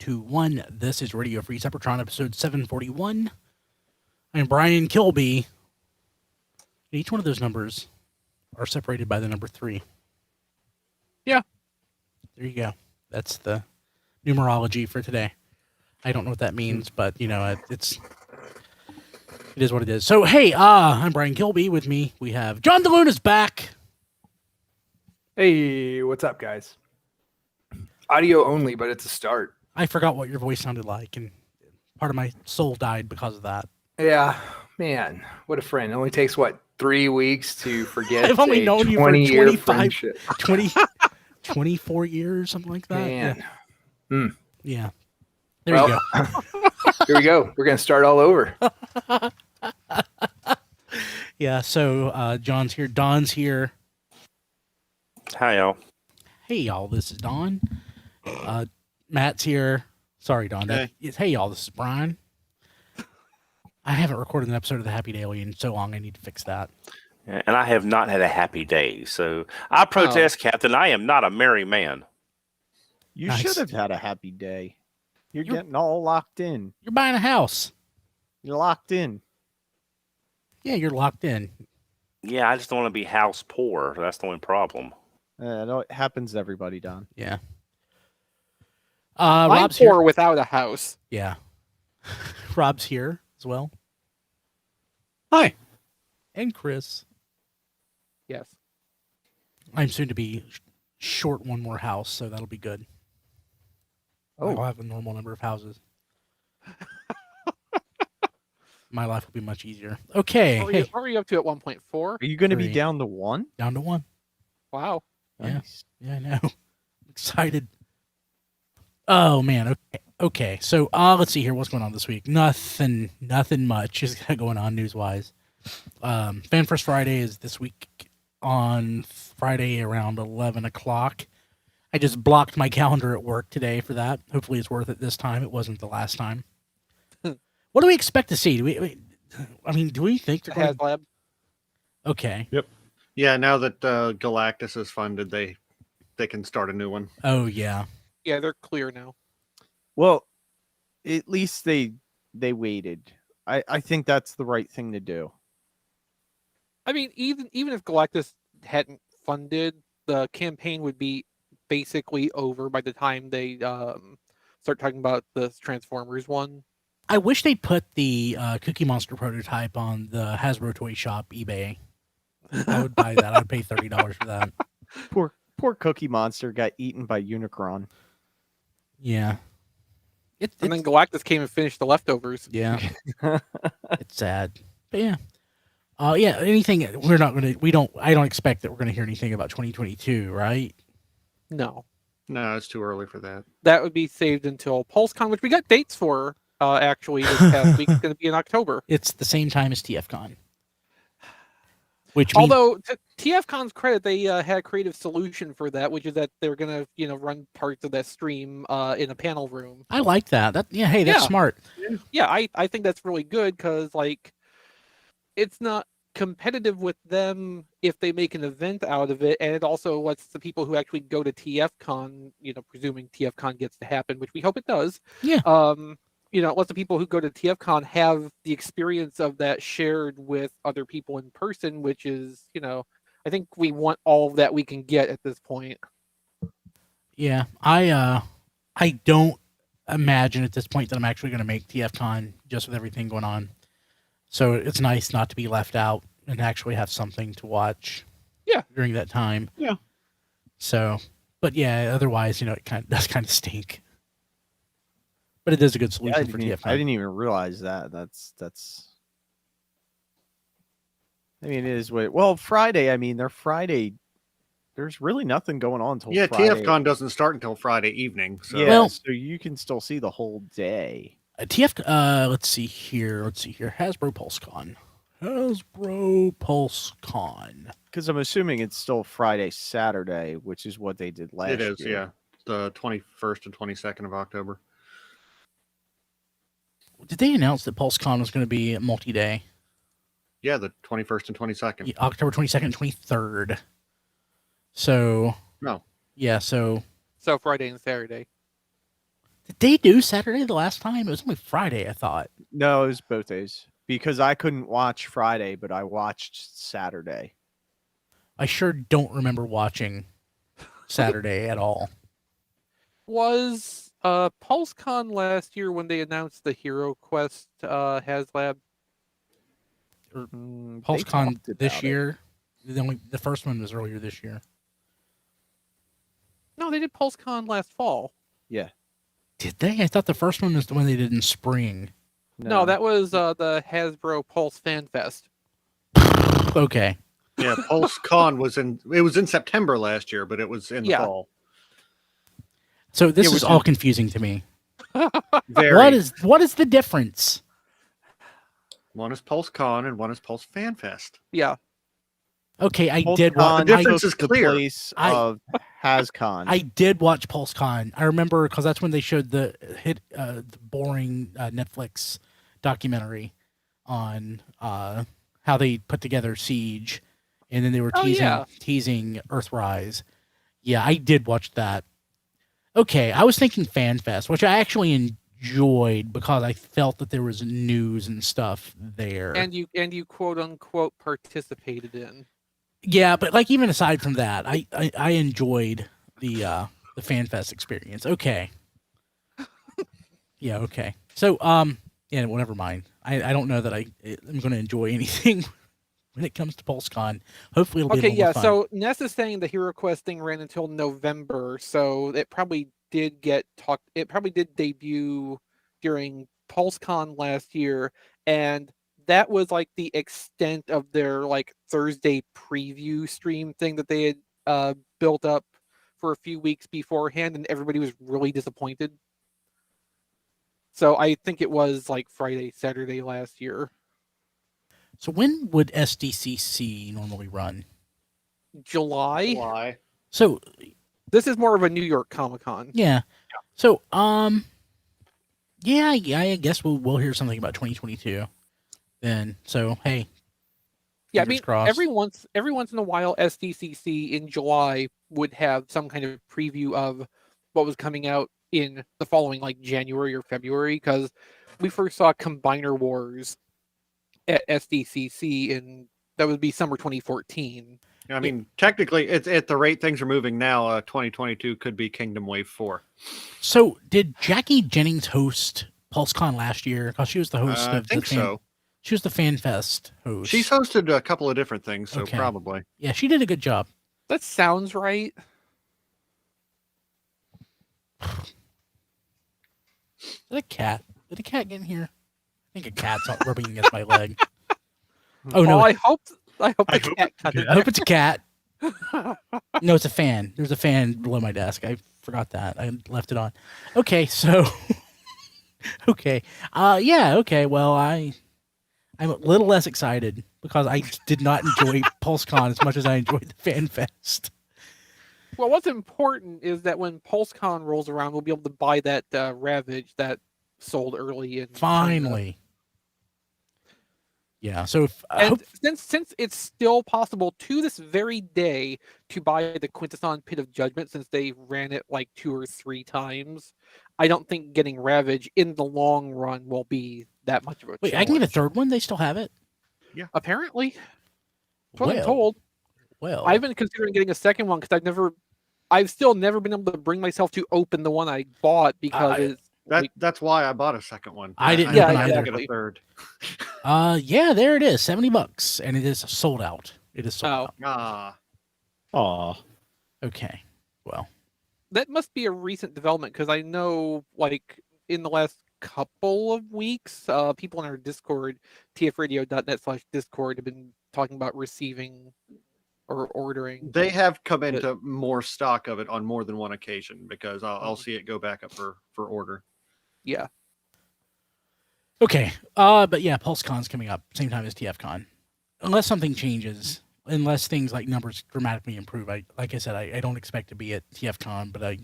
2, 1. This is Radio Free Cybertron, episode 741. I'm Brian Kilby. Each one of those numbers are separated by the number 3. Yeah. There you go. That's the numerology for today. I don't know what that means, but, you know, it is what it is. So, hey, I'm Brian Kilby. With me, we have John DeLuna's back. Hey, what's up, guys? Audio only, but it's a start. I forgot what your voice sounded like, and part of my soul died because of that. Yeah, man, what a friend. It only takes, 3 weeks to forget I've only known you for 24 years, something like that. Man. Yeah. Yeah. There you go. Here we go. We're going to start all over. Yeah, so John's here. Don's here. Hi, y'all. Hey, y'all, this is Don. Matt's here. Sorry, Don. Hey, y'all, this is Brian. I haven't recorded an episode of The Happy Daily in so long. I need to fix that. And I have not had a happy day, so I protest, Captain. I am not a merry man. You Nice. should have had a happy day. You're getting all locked in. You're buying a house. You're locked in. Yeah, you're locked in. Yeah, I just don't want to be house poor. That's the only problem. It happens to everybody, Don. Yeah. I'm Rob's poor here. without a house. Yeah. Rob's here as well. Hi. And Chris. Yes. I'm soon to be short one more house, so that'll be good. Oh. I'll have a normal number of houses. My life will be much easier. Okay. What were you up to at 1.4? Are you going to be 3. down to 1? Down to 1. Wow. Yeah. Nice. Yeah, I know. Excited. Oh, man. Okay. So, let's see here. What's going on this week? Nothing much is going on news-wise. Fan First Friday is this week on Friday around 11 o'clock. I just blocked my calendar at work today for that. Hopefully it's worth it this time. It wasn't the last time. What do we expect to see? Do we think they're going to... HasLab. Okay. Yep. Yeah, now that Galactus is funded, they can start a new one. Oh, yeah. Yeah, they're clear now. Well, at least they waited. I think that's the right thing to do. I mean, even if Galactus hadn't funded, the campaign would be basically over by the time they start talking about the Transformers one. I wish they'd put the Cookie Monster prototype on the Hasbro Toy Shop eBay. I would buy that. I would pay $30 for that. Poor Cookie Monster got eaten by Unicron. Yeah. And then Galactus came and finished the leftovers. Yeah. It's sad. But yeah. Yeah, anything I don't expect that we're gonna hear anything about 2022, right? No. No, it's too early for that. That would be saved until PulseCon, which we got dates for actually this past week. It's going to be in October. It's the same time as TFCon. Which means, Although, to TFCon's credit, they had a creative solution for that, which is that they're going to, run parts of that stream in a panel room. I like that. That's smart. Yeah, I think that's really good because, it's not competitive with them if they make an event out of it, and it also lets the people who actually go to TFCon, presuming TFCon gets to happen, which we hope it does. Yeah. It lets the people who go to TFCon have the experience of that shared with other people in person, which is, I think we want all that we can get at this point. Yeah. I don't imagine at this point that I'm actually going to make TFCon just with everything going on. So it's nice not to be left out and actually have something to watch. Yeah. During that time. Yeah. So, but yeah, otherwise, it does kind of stink. But it is a good solution for TFCon. I didn't even realize that. That's. I mean, it is what. Well, Friday. I mean, they're Friday. There's really nothing going on until Friday. TFCon doesn't start until Friday evening. So. Yeah, so you can still see the whole day. Let's see here. Hasbro PulseCon. Because I'm assuming it's still Friday, Saturday, which is what they did last year. It is, yeah. The 21st and 22nd of October. Did they announce that PulseCon was going to be multi-day? Yeah, the 21st and 22nd. Yeah, October 22nd and 23rd. So... No. Yeah, so... So Friday and Saturday. Did they do Saturday the last time? It was only Friday, I thought. No, it was both days because I couldn't watch Friday, but I watched Saturday. I sure don't remember watching Saturday at all. Was PulseCon last year when they announced the Hero Quest HasLab? They PulseCon talked this about it. year. The first one was earlier this year. No, they did PulseCon last fall. Yeah. Did they? I thought the first one was the one they did in spring. No, that was the Hasbro Pulse Fan Fest. Okay. Yeah, PulseCon was in September last year, but it was in the Yeah. fall. So this Yeah, is which all is- confusing to me. Very. What is the difference? One is PulseCon and one is Pulse Fan Fest. Yeah. Okay, I PulseCon did watch. The difference took is the clear. place I- of HasCon. I did watch PulseCon. I remember because that's when they showed the boring Netflix documentary on how they put together Siege, and then they were Oh, yeah. teasing Earthrise. Yeah, I did watch that. Okay, I was thinking FanFest, which I actually enjoyed because I felt that there was news and stuff there. And you quote unquote participated in. Yeah, but like even aside from that, I enjoyed the FanFest experience. Okay. Yeah, okay. So yeah, well, never mind. I don't know that I'm going to enjoy anything when it comes to PulseCon. Hopefully it'll be a Okay, little more yeah. fun. So Ness is saying the Hero Quest thing ran until November, so it probably did get talked. It probably did debut during PulseCon last year, and that was like the extent of their like Thursday preview stream thing that they had built up for a few weeks beforehand, and everybody was really disappointed. So I think it was like Friday, Saturday last year. So when would SDCC normally run? July. July. So This is more of a New York Comic Con. yeah. So yeah, I guess we'll hear something about 2022 then. So hey, Yeah, I fingers mean, crossed. every once in a while, SDCC in July would have some kind of preview of what was coming out in the following, like January or February, because we first saw Combiner Wars at SDCC, and that would be summer 2014. I mean, technically, it's at the rate things are moving now. 2022 could be Kingdom Wave 4. So did Jackie Jennings host PulseCon last year? Because she was the host I of think the fan, so. She was the FanFest host. She's hosted a couple of different things, so Okay. probably. Yeah, she did a good job. That sounds right. Is that a cat? Did a cat get in here? I think a cat's rubbing against my leg. Oh no! Oh, I hope the I hope cat it's got good. I hope it's a cat. No, it's a fan. There's a fan below my desk. I forgot that. I left it on. Okay, so okay. Yeah, okay. Well, I'm a little less excited because I did not enjoy PulseCon as much as I enjoyed the FanFest. Well, what's important is that when PulseCon rolls around, we'll be able to buy that Ravage that sold early in China. Finally. Yeah, so if And since it's still possible to this very day to buy the Quintesson Pit of Judgment, since they ran it like 2 or 3 times, I don't think getting Ravage in the long run will be that much of a wait, challenge. I can get a third one. They still have it. Apparently, that's what I'm told. Well, I've been considering getting a second one because I've still never been able to bring myself to open the one I bought because it's That's why I bought a second one. I didn't Yeah, open I either. get a exactly. third. Yeah, there it is, $70, and it is sold out. It is sold Oh. out. Ah, Aw. Okay, well, that must be a recent development because I know like in the last couple of weeks, people in our Discord, tfradio.net/Discord, have been talking about receiving or ordering. they have come into more stock of it on more than one occasion because I'll Mhm. see it go back up for order. Yeah. okay. But yeah, PulseCon's coming up same time as TFCon, unless something changes. Unless things like numbers dramatically improve. Like I said, I don't expect to be at TFCon, but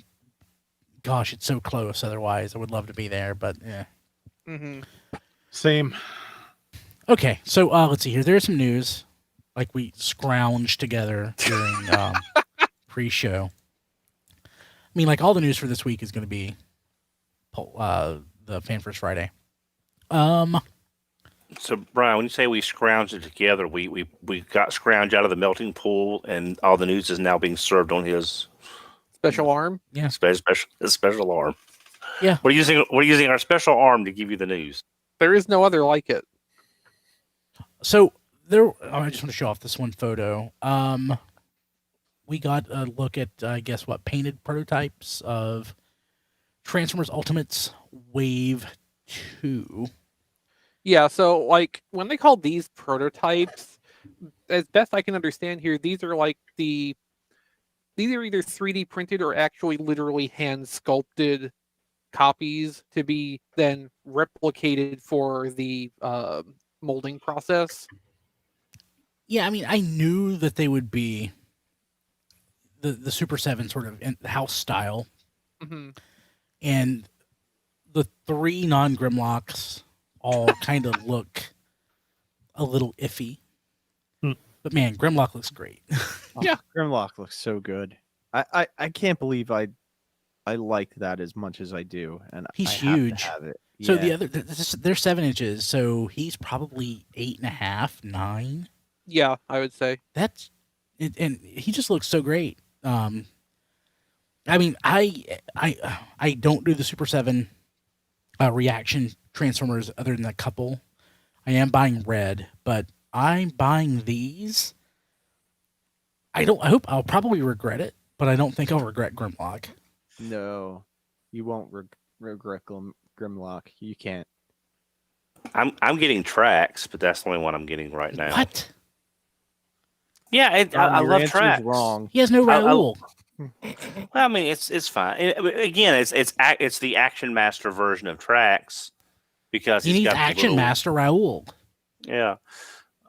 gosh, it's so close. Otherwise, I would love to be there. But yeah. Mm-hmm. Same. Okay, so let's see here. There's some news, like we scrounged together during pre-show. I mean, like all the news for this week is going to be the Fan First Friday. So, Brian, when you say we scrounged it together, we got Scrounge out of the melting pool, and all the news is now being served on his Special arm. Yeah. special arm. Yeah. We're using our special arm to give you the news. There is no other like it. So I just want to show off this one photo. We got a look at painted prototypes of Transformers Ultimates Wave 2. Yeah, so like when they call these prototypes, as best I can understand here, these are either 3D printed or actually literally hand sculpted copies to be then replicated for the molding process. Yeah, I mean, I knew that they would be the Super 7 sort of house style, Mm-hmm. and the 3 non-Grimlocks all kind of look a little iffy. But man, Grimlock looks great. Yeah. Grimlock looks so good. I can't believe I like that as much as I do, and He's I have to huge. have it. So Yeah. the other, they're 7 inches, so he's probably 8.5, 9. Yeah, I would say. That's it, and he just looks so great. I mean, I don't do the Super 7 reaction Transformers other than a couple. I am buying red, but I'm buying these. I hope I'll probably regret it, but I don't think I'll regret Grimlock. No, you won't regret Grimlock. You can't. I'm getting Tracks, but that's the only one I'm getting right now. What? Yeah, I Your love answer's Tracks. wrong. He has no Raoul. Well, I mean, it's fine. Again, it's the Action Master version of Tracks because He he's needs got the Action little- Master Raoul. Yeah.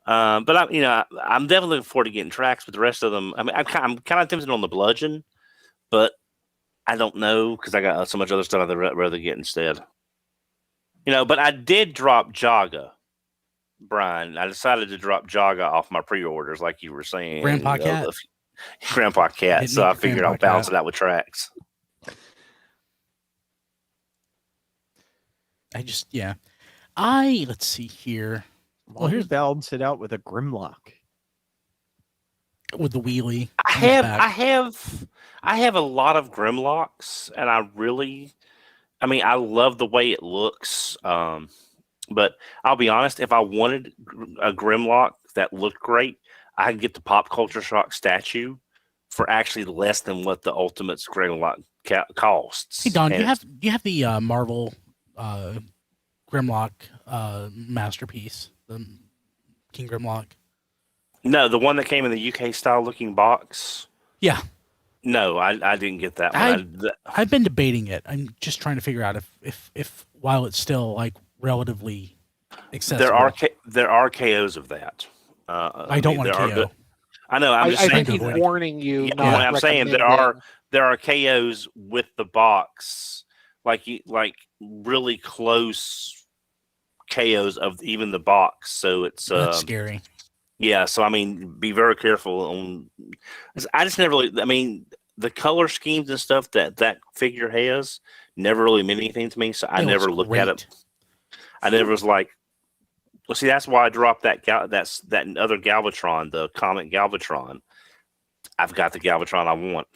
But I'm definitely looking forward to getting Tracks. But the rest of them, I mean, I'm kind of tempted on the Bludgeon, but I don't know because I got so much other stuff I'd rather get instead. But I did drop Jaga, Brian. I decided to drop Jaga off my pre-orders, like you were saying. Grandpa Cat. Grandpa Cat. Hitting So up I figured Grandpa I'll balance Cat. it out with Tracks. Let's see here. Well, here's balance it out with a Grimlock. With the wheelie. I on the have back. I have a lot of Grimlocks, and I love the way it looks. But I'll be honest, if I wanted a Grimlock that looked great, I could get the Pop Culture Shock statue for actually less than what the Ultimate's Grimlock costs. Hey Don, do And you have the Marvel Grimlock masterpiece, the King Grimlock? no, the one that came in the UK style looking box. Yeah. No, I didn't get that one. I've been debating it. I'm just trying to figure out if while it's still like relatively accessible. There are KOs of that. I don't want to KO. I know. I'm just I saying. think he's avoid- warning you. Yeah, not I'm saying recommending. there are KOs with the box, like really close KOs of even the box. So it's That's scary. yeah. So I mean, be very careful on. I just never really. I mean, the color schemes and stuff that figure has never really meant anything to me. So I It never looks looked at great. it. I never was like. Well, see, that's why I dropped that other Galvatron, the comic Galvatron. I've got the Galvatron I want.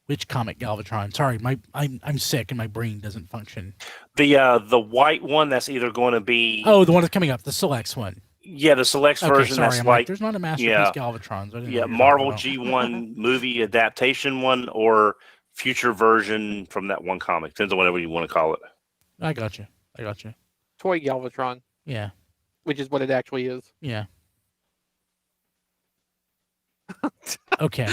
Which comic Galvatron? Sorry, I'm sick and my brain doesn't function. The white one that's either going to be Oh, the one that's coming up, the Selects one. yeah, the Selects Okay, version sorry, that's I'm like there's not a masterpiece yeah. Galvatron. So I didn't know yeah what you're Marvel talking G1 movie adaptation one or future version from that one comic. Depends on whatever you want to call it. about. I got you. Toy Galvatron, Yeah, which is what it actually is. yeah. Okay.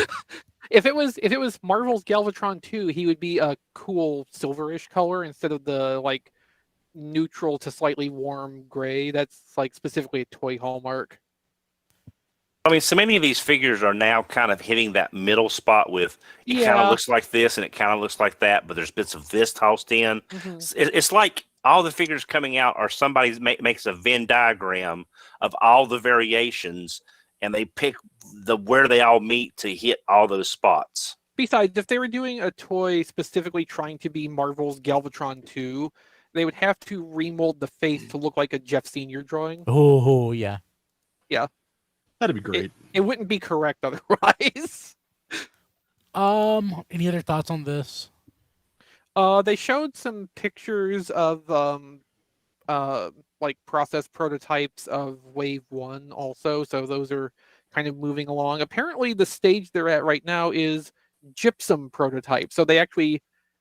If it was Marvel's Galvatron 2, he would be a cool silverish color instead of the like neutral to slightly warm gray. That's like specifically a toy Hallmark. I mean, so many of these figures are now kind of hitting that middle spot with it kind of looks like this and it kind of looks like that, but there's bits of this tossed in. Mhm. It's like all the figures coming out are somebody makes a Venn diagram of all the variations and they pick where they all meet to hit all those spots. Besides, if they were doing a toy specifically trying to be Marvel's Galvatron 2, they would have to remold the face to look like a Jeff Senior drawing. Oh yeah. That'd be great. It wouldn't be correct otherwise. Any other thoughts on this? They showed some pictures of like process prototypes of Wave 1 also, so those are kind of moving along. Apparently the stage they're at right now is gypsum prototype. So they actually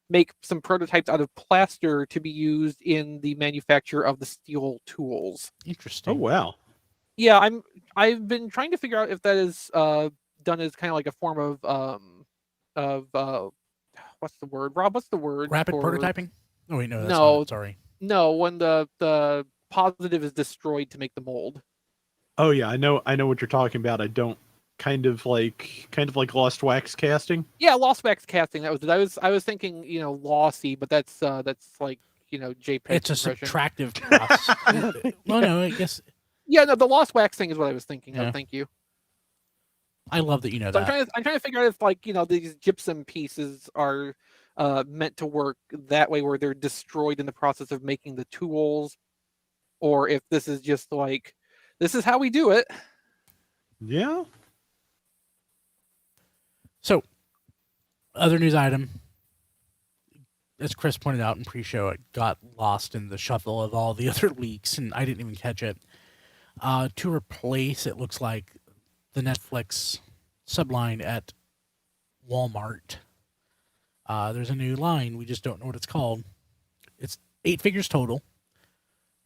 make some prototypes out of plaster to be used in the manufacture of the steel tools. Interesting. Oh wow. Yeah, I've been trying to figure out if that is done as kind of like a form of what's the word? Rob, what's the word? Rapid for... prototyping? Oh wait, no, that's No. not it, sorry. No, when the positive is destroyed to make the mold. Oh yeah, I know what you're talking about. I don't kind of like lost wax casting. Yeah, lost wax casting. That was I was thinking, lossy, but that's like, JPEG. It's a compression. subtractive cross. Well, no, I guess Yeah, no, the lost wax thing is what I was thinking Yeah. of. Thank you. I love that you know So that. I'm trying to figure out if, like, these gypsum pieces are meant to work that way, where they're destroyed in the process of making the tools, or if this is just like, this is how we do it. Yeah. So, other news item, as Chris pointed out in pre-show, it got lost in the shuffle of all the other leaks, and I didn't even catch it. To replace, it looks like, the Netflix Subline at Walmart. There's a new line. We just don't know what it's called. It's 8 figures total,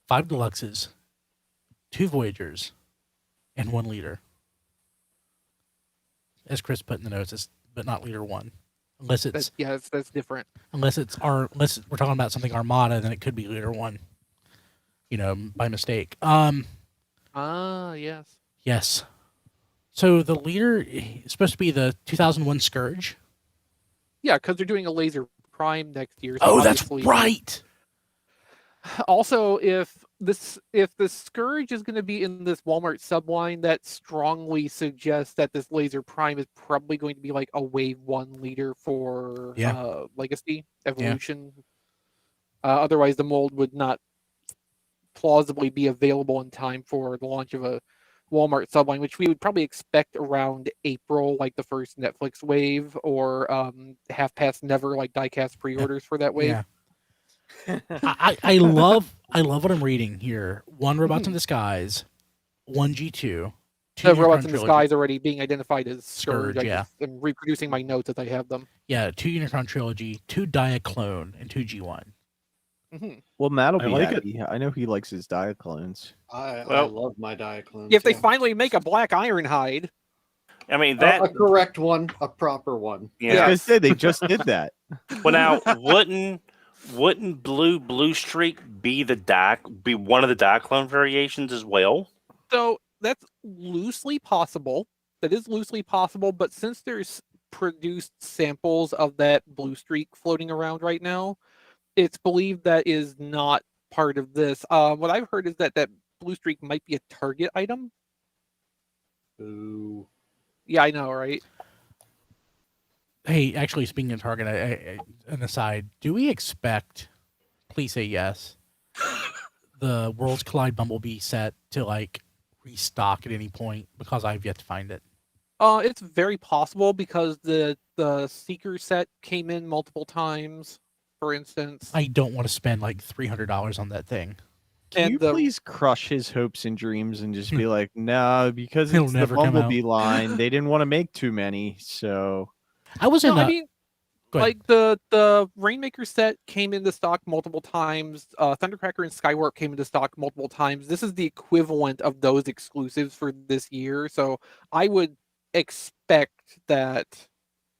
5 Deluxes, 2 Voyagers, and 1 Leader. As Chris put in the notes, but not Leader 1. Unless it's That's different. unless we're talking about something Armada, then it could be Leader 1. By mistake. Yes. Yes. So the Leader is supposed to be the 2001 Scourge. Yeah, because they're doing a Laser Prime next year. So Oh, that's obviously- right. Also, if the Scourge is going to be in this Walmart subline, that strongly suggests that this Laser Prime is probably going to be like a Wave 1 leader for Legacy Evolution. Otherwise, the mold would not plausibly be available in time for the launch of a Walmart subline, which we would probably expect around April, like the first Netflix wave, or half past never, like diecast pre-orders for that wave. Yeah. I love what I'm reading here. 1 Robots in Disguise, 1 G2, 2 The Unicron Robots in Trilogy. Disguise already being identified as Scourge. Scourge, yeah. I'm reproducing my notes as I have them. Yeah, 2 Unicron Trilogy, 2 Diaclone, and 2 G1. Well, Matt'll I be like it. happy. I know he likes his Diaclones. I Well- love my Diaclones. If they yeah. finally make a Black Ironhide, I mean A- that. a correct one, a proper one. Yeah. I said they just did that. Well, now wouldn't blue streak be one of the Diaclone variations as well? so that's loosely possible. That is loosely possible, but since there's produced samples of that blue streak floating around right now, it's believed that is not part of this. What I've heard is that blue streak might be a target item. Ooh. Yeah, I know, right? Hey, actually, speaking of Target, an aside, do we expect, please say yes, the Worlds Collide Bumblebee set to, like, restock at any point? Because I've yet to find it. It's very possible because the Seeker set came in multiple times, for instance. I don't want to spend, like, $300 on that thing. Can And you the- please crush his hopes and dreams and just be like, no, because It'll it's the never come out." Bumblebee line. They didn't want to make too many, so I was in No, a... I mean, Go ahead. like the Rainmaker set came into stock multiple times. Thundercracker and Skyward came into stock multiple times. This is the equivalent of those exclusives for this year. So I would expect that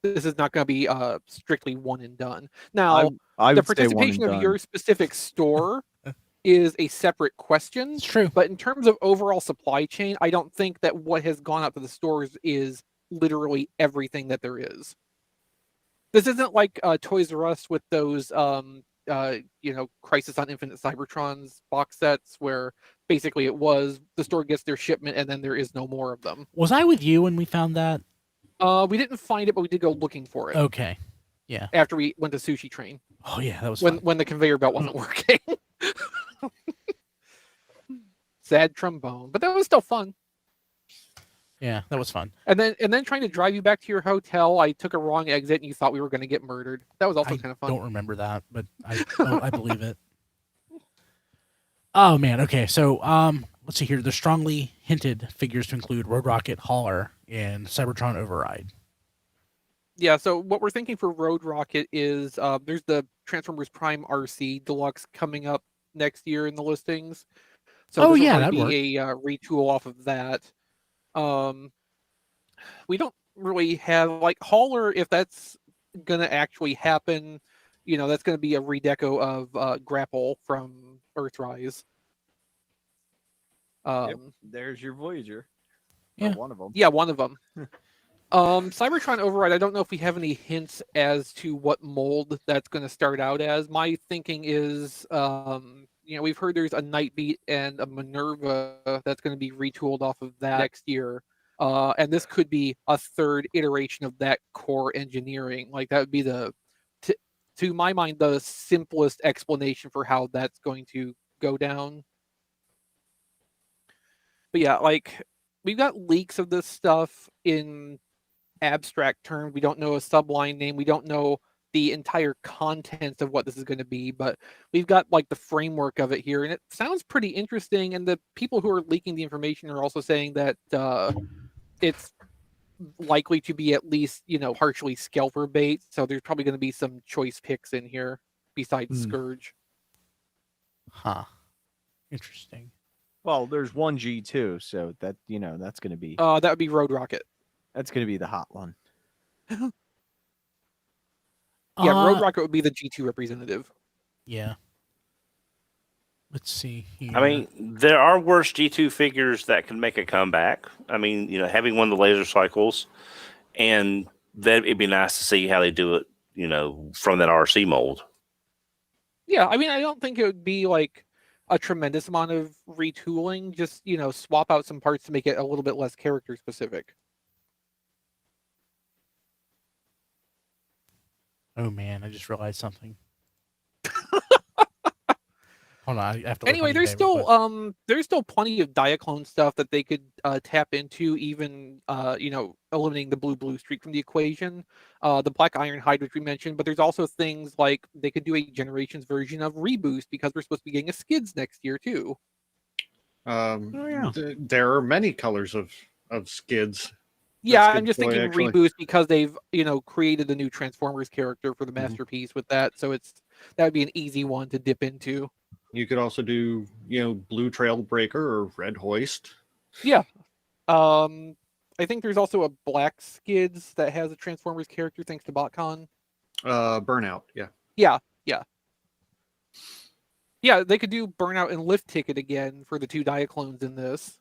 this is not going to be strictly one and done. Now, I the would say one and participation of done. your specific store is a separate question. It's true. But in terms of overall supply chain, I don't think that what has gone out to the stores is literally everything that there is. This isn't like Toys R Us with those, Crisis on Infinite Cybertrons box sets, where basically it was the store gets their shipment and then there is no more of them. Was I with you when we found that? We didn't find it, but we did go looking for it Okay. Yeah. after we went to Sushi Train Oh yeah, that was fun. when the conveyor belt wasn't working. Sad trombone, but that was still fun. Yeah, that was fun. And then trying to drive you back to your hotel, I took a wrong exit, and you thought we were going to get murdered. That was also I kind of fun. don't remember that, but I believe it. Oh man. Okay. So let's see here. The strongly hinted figures to include Road Rocket, Hauler, and Cybertron Override. Yeah, so what we're thinking for Road Rocket is there's the Transformers Prime RC Deluxe coming up next year in the listings. So Oh, this will yeah, probably that'd be a retool off of that. We don't really have like Hauler, if that's gonna actually happen, that's gonna be a redeco of Grapple from Earthrise. Yep, there's your Voyager. Yeah. Or one of them. Yeah, one of them. Cybertron Override, I don't know if we have any hints as to what mold that's going to start out as. My thinking is, we've heard there's a Nightbeat and a Minerva that's going to be retooled off of that next year. And this could be a third iteration of that core engineering. Like that would be to my mind, the simplest explanation for how that's going to go down. But yeah, like we've got leaks of this stuff in abstract terms. We don't know a subline name. We don't know the entire contents of what this is going to be, but we've got like the framework of it here, and it sounds pretty interesting. And the people who are leaking the information are also saying that it's likely to be at least partially scalper bait. So there's probably going to be some choice picks in here besides Scourge. Huh. Interesting. Well, there's one G2, so that that's going to be That would be Road Rocket. that's going to be the hot one. Yeah, Road Rocket would be the G2 representative. Yeah. Let's see here. I mean, there are worse G2 figures that can make a comeback. I mean, having one of the laser cycles, and that it'd be nice to see how they do it, from that RC mold. Yeah, I mean, I don't think it would be like a tremendous amount of retooling. Just, swap out some parts to make it a little bit less character specific. Oh man, I just realized something. Hold on, I have to. Anyway, there's still plenty of Diaclone stuff that they could tap into, even eliminating the blue streak from the equation, the Black Ironhide, which we mentioned. But there's also things like they could do a Generations version of Reboost because we're supposed to be getting a Skids next year too. There are many colors of skids. Yeah, That's I'm just good thinking point, actually. Reboost because they've created the new Transformers character for the Masterpiece with that, so that would be an easy one to dip into. You could also do, Blue Trailbreaker or Red Hoist. Yeah. I think there's also a Black Skids that has a Transformers character thanks to BotCon. Burnout, yeah. Yeah, they could do Burnout and Lift Ticket again for the two Diaclones in this.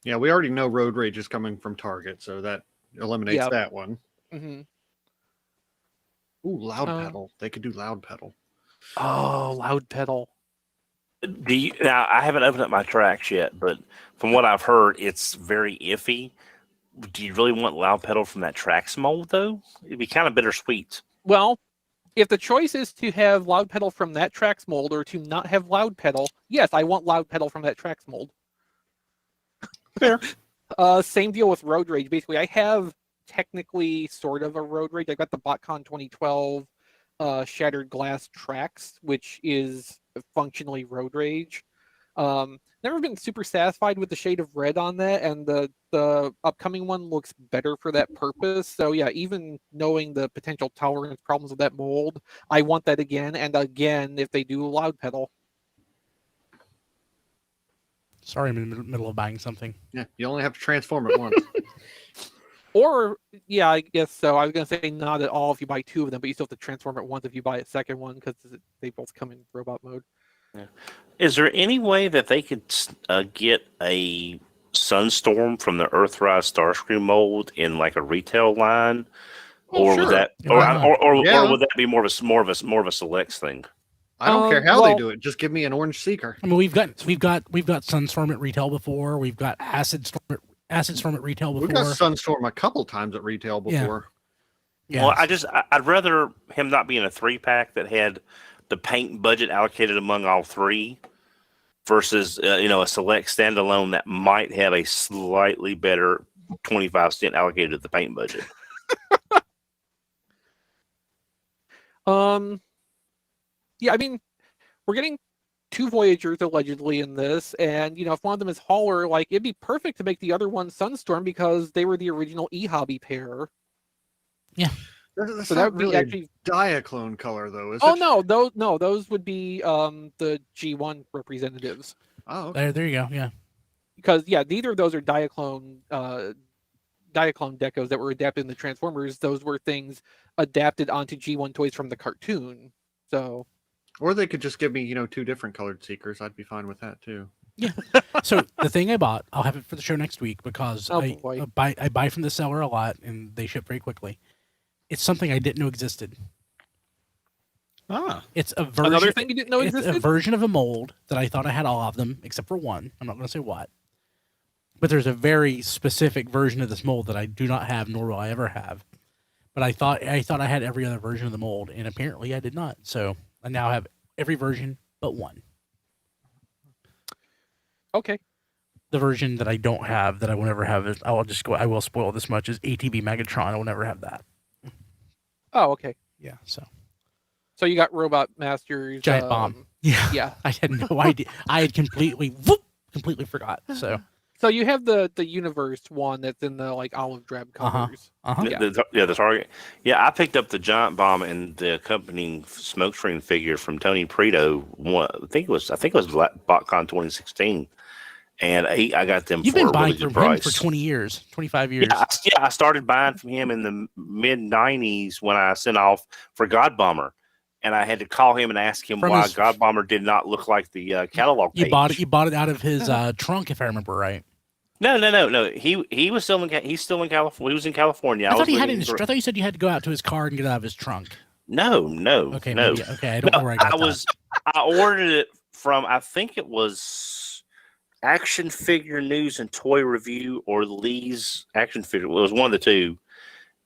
Yeah, we already know Road Rage is coming from Target, so that eliminates that one. Mm-hmm. Ooh, Loud Pedal. They could do Loud Pedal. Oh, Loud Pedal. Now, I haven't opened up my tracks yet, but from what I've heard, it's very iffy. Do you really want Loud Pedal from that tracks mold, though? It'd be kind of bittersweet. Well, if the choice is to have Loud Pedal from that tracks mold or to not have Loud Pedal, yes, I want Loud Pedal from that tracks mold. Fair. Same deal with Road Rage. Basically, I have technically sort of a Road Rage. I got the BotCon 2012 Shattered Glass Tracks, which is functionally Road Rage. Never been super satisfied with the shade of red on that, and the upcoming one looks better for that purpose. So yeah, even knowing the potential tolerance problems of that mold, I want that again and again if they do Loud Pedal. Sorry, I'm in the middle of buying something. Yeah, you only have to transform it once. Or, yeah, I guess so. I was going to say not at all if you buy two of them, but you still have to transform it once if you buy a second one because they both come in robot mode. Yeah. Is there any way that they could get a Sunstorm from the Earthrise Starscream mold in like a retail line, or sure. would that, Yeah. or Yeah. would that be more of a selects thing? I don't care how well- they do it. Just give me an Orange Seeker. I mean, we've got Sunstorm at retail before. We've got Acid Storm Acid Storm at retail We before. got Sunstorm a couple times at retail Yeah. before. Yeah. Well, I'd rather him not be in a 3-pack that had the paint budget allocated among all 3 versus a select standalone that might have a slightly better 25% allocated to the paint budget. Yeah, I mean, we're getting 2 Voyagers allegedly in this, and if one of them is Hauler, like it'd be perfect to make the other one Sunstorm because they were the original E-Hobby pair. That's So not that would be really actually. a Diaclone color, though, is Oh it? no, those would be the G1 representatives. Oh, okay. There you go. Yeah. Because neither of those are Diaclone decos that were adapted in the Transformers. Those were things adapted onto G1 toys from the cartoon. So, Or they could just give me, 2 different colored Seekers. I'd be fine with that too. So the thing I bought, I'll have it for the show next week because boy. I buy from the seller a lot and they ship very quickly. It's something I didn't know existed. Ah, It's a version. another thing you didn't know It's existed. a version of a mold that I thought I had all of them except for one. I'm not going to say what. But there's a very specific version of this mold that I do not have, nor will I ever have. But I thought I had every other version of the mold, and apparently I did not. So I now have every version but one. Okay. The version that I don't have, that I will never have, I will spoil this much, is ATB Megatron. I will never have that. Oh, okay. Yeah. So So you got Robot Masters. Giant Bomb. Yeah. Yeah. I had no idea. I had completely forgot. So So you have the universe one that's in the like olive drab colors. Yeah. The target. Yeah, I picked up the Giant Bomb and the accompanying smokescreen figure from Tony Prito. I think it was BotCon 2016, and I got them you've for been a buying really good from him price. for 20 years, 25 years. Yeah, I started buying from him in the mid '90s when I sent off for God Bomber, and I had to call him and ask him why God Bomber did not look like the catalog page. You bought it out of his trunk, if I remember right. No. He was still in. He's still in California. He was in California. I thought he had it. I thought you said you had to go out to his car and get it out of his trunk. No. Okay, no. maybe, okay. I don't know where I got that. I ordered it from. I think it was Action Figure News and Toy Review or Lee's Action Figure. It was one of the two,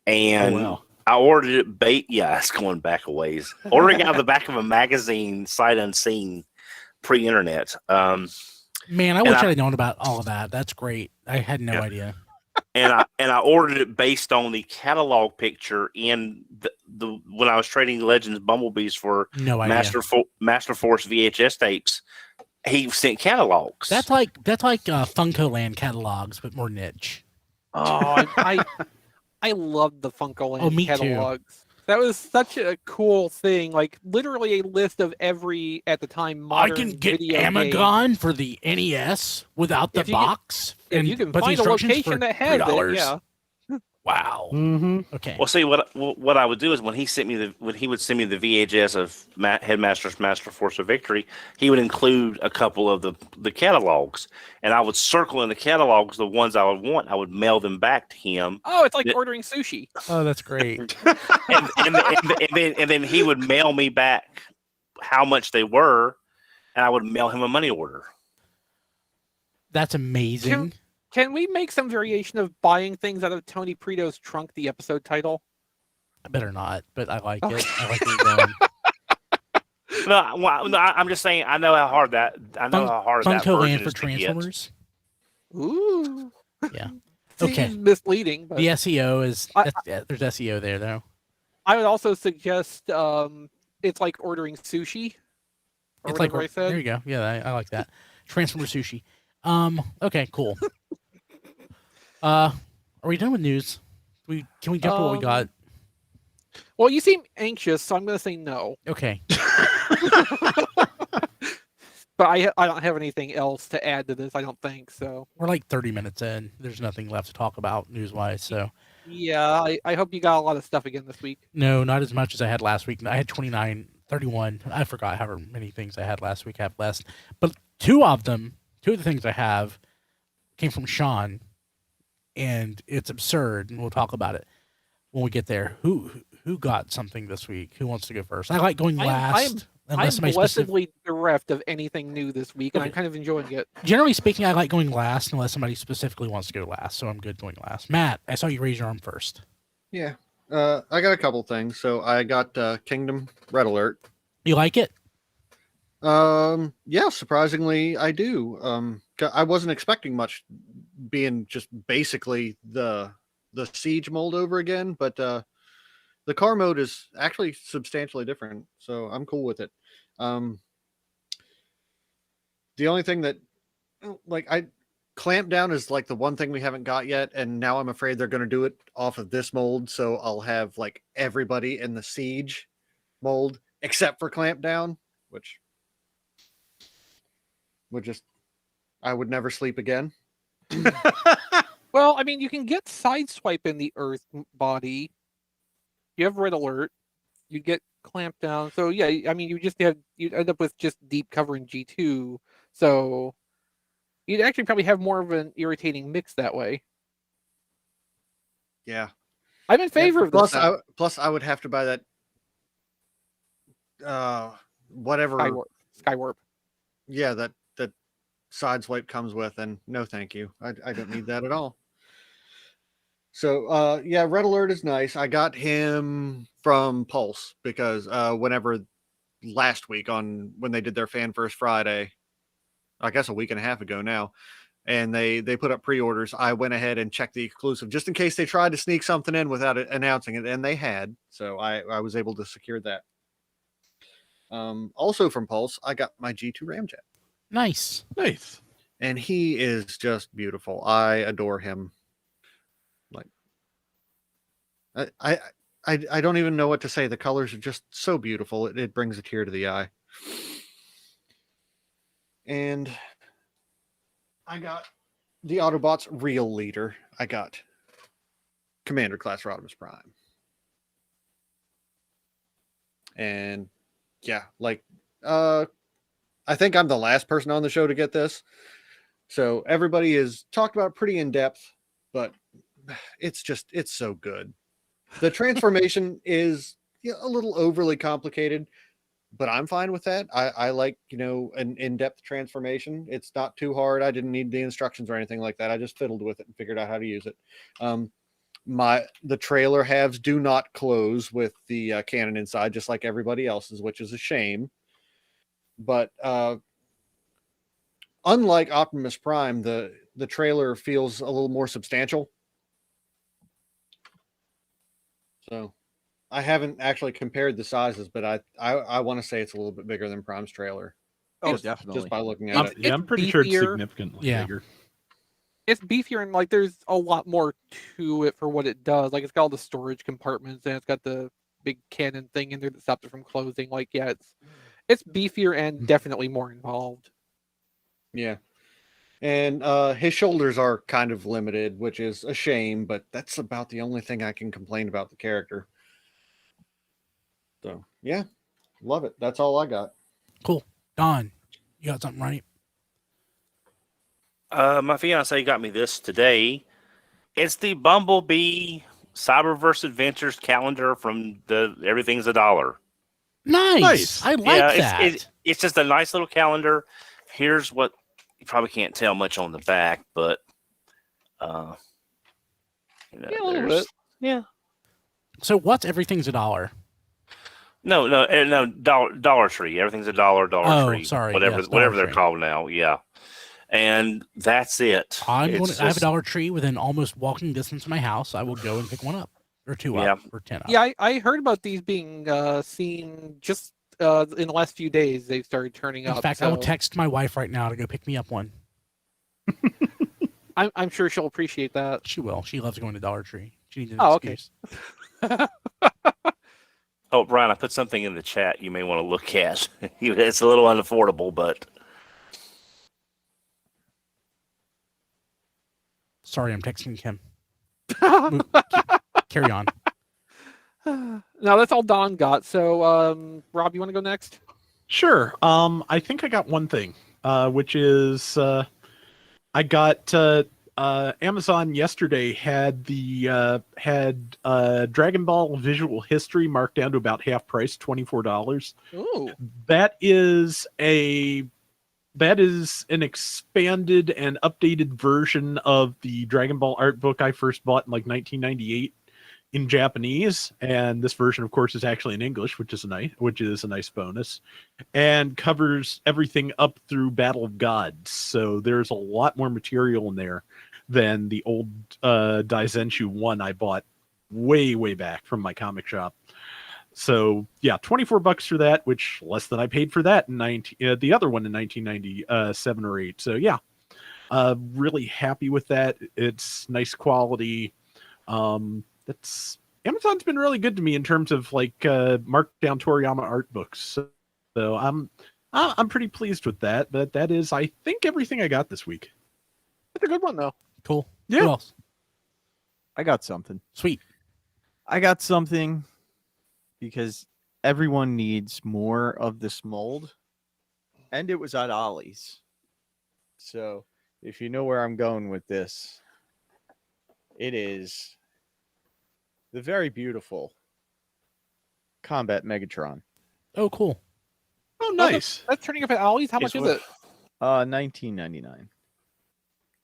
and I ordered it. Yeah, it's going back a ways. Ordering out of the back of a magazine, sight unseen, pre-internet. Man, I wish I'd known about all of that. That's great. I had no idea. And I ordered it based on the catalog picture in the when I was trading Legends Bumblebees for No idea. Master Force VHS tapes. He sent catalogs. That's like Funko Land catalogs, but more niche. Oh, I loved the Funko Land me too. catalogs. That was such a cool thing. Like literally a list of every at the time modern I can get video game. Amagon for the NES without the box. If you can but the find a instructions location for that has $3. it, yeah. Wow. Mm-hmm. Okay. Well, see what I would do is when he would send me the VHS of Headmaster's Master Force of Victory, he would include a couple of the catalogs, and I would circle in the catalogs the ones I would want. I would mail them back to him. Oh, it's like ordering sushi. Oh, that's great. and then he would mail me back how much they were, and I would mail him a money order. That's amazing. Can we make some variation of buying things out of Tony Prito's trunk? The episode title. I better not, but I like Okay. it. I like where you're going. No, I'm just saying. I know how hard that. I know how hard that Funko version Land for is to get. Transformers. Ooh. Yeah. Seems Okay. misleading. But The SEO is I- there's SEO there though. I would also suggest it's like ordering sushi. Or It's like whatever I said. there you go. Yeah, I like that. Transformer sushi. Okay, cool. Are we done with news? Can we jump to what we got? Well, you seem anxious, so I'm going to say no. Okay. But I don't have anything else to add to this. I don't think so. We're like 30 minutes in. There's nothing left to talk about news-wise. So Yeah, I hope you got a lot of stuff again this week. no, not as much as I had last week. I had 29, 31. I forgot how many things I had last week. I have less, but two of the things I have came from Sean, and it's absurd. And we'll talk about it when we get there. Who got something this week? Who wants to go first? I like going last. Unless I'm somebody specific. blessedly bereft of anything new this week, and I'm Okay. kind of enjoying it. Generally speaking, I like going last unless somebody specifically wants to go last, so I'm good going last. Matt, I saw you raise your arm first. Yeah. I got a couple things. So I got Kingdom Red Alert. You like it? Yeah, surprisingly, I do. I wasn't expecting much, being just basically the siege mold over again, but the car mode is actually substantially different, so I'm cool with it. The only thing that, like, Clamp Down is like the one thing we haven't got yet, and now I'm afraid they're going to do it off of this mold, so I'll have like everybody in the siege mold except for Clamp Down, which would just, I would never sleep again. Well, I mean, you can get Sideswipe in the Earth body. You have Red Alert. You get Clamped Down. So yeah, I mean, you'd end up with just deep cover in G2. So you'd actually probably have more of an irritating mix that way. Yeah. I'm in favor of this. Plus, I would have to buy that whatever Skywarp. Yeah, that Sideswipe comes with, and no thank you. I don't need that at all. So yeah, Red Alert is nice. I got him from Pulse because whenever last week when they did their Fan First Friday, I guess a week and a half ago now, and they put up pre-orders, I went ahead and checked the exclusive just in case they tried to sneak something in without announcing it, and they had. So I was able to secure that. Also from Pulse, I got my G2 Ramjet. Nice. Nice. And he is just beautiful. I adore him. Like, I don't even know what to say. The colors are just so beautiful. It brings a tear to the eye. And I got the Autobots real leader. I got Commander Class Rodimus Prime. And yeah, like, I think I'm the last person on the show to get this. So everybody is talked about pretty in depth, but it's so good. The transformation is a little overly complicated, but I'm fine with that. I like, an in-depth transformation. It's not too hard. I didn't need the instructions or anything like that. I just fiddled with it and figured out how to use it. The trailer halves do not close with the cannon inside, just like everybody else's, which is a shame. But unlike Optimus Prime, the trailer feels a little more substantial. So I haven't actually compared the sizes, but I want to say it's a little bit bigger than Prime's trailer. Oh, definitely. Just by looking at it. Yeah, I'm pretty sure it's beefier. significantly Yeah. bigger. It's beefier, and like there's a lot more to it for what it does. Like it's got all the storage compartments, and it's got the big cannon thing in there that stops it from closing. Like, yeah, it's beefier and definitely more involved. Yeah. And his shoulders are kind of limited, which is a shame, but that's about the only thing I can complain about the character. So, yeah, love it. That's all I got. Cool. Don, you got something right? My fiance got me this today. It's the Bumblebee Cyberverse Adventures calendar from the Everything's $1. Nice. I like that. It's just a nice little calendar. Here's what you probably can't tell much on the back, but Yeah, a little bit. Yeah. So what's Everything's $1? No, Dollar Tree. Everything's $1, Dollar Tree. Sorry. Whatever, Yes, whatever Dollar they're Tree. called now. Yeah. And that's it. I have a Dollar Tree within almost walking distance of my house. I will go and pick one up, or two up, or 10 up. Yeah, I heard about these being seen just in the last few days. They've started turning up. In fact, I will text my wife right now to go pick me up one. I'm sure she'll appreciate that. She will. She loves going to Dollar Tree. She needs an Okay. excuse. Oh, Brian, I put something in the chat you may want to look at. It's a little unaffordable, but Sorry, I'm texting Kim. Carry on. Now that's all Don got. So, Rob, you want to go next? Sure. I think I got one thing, which is I got Amazon yesterday had the Dragon Ball Visual History marked down to about half price, $24. Ooh. That is an expanded and updated version of the Dragon Ball art book I first bought in like 1998 in Japanese, and this version, of course, is actually in English, which is a nice bonus, and covers everything up through Battle of Gods. So there's a lot more material in there than the old Daizenshu 1 I bought way back from my comic shop. So yeah, $24 for that, which less than I paid for that in the other one in 1997 or 8. So yeah, really happy with that. It's nice quality. Amazon's been really good to me in terms of like markdown Toriyama art books. So I'm pretty pleased with that. But that is, I think, everything I got this week. That's a good one, though. Cool. Yeah. Who else? I got something. Sweet. I got something because everyone needs more of this mold, and it was at Ollie's. So if you know where I'm going with this, it is the very beautiful Combat Megatron. Oh, cool. Oh, nice. That's turning up at Ollie's. How much is it? $19.99.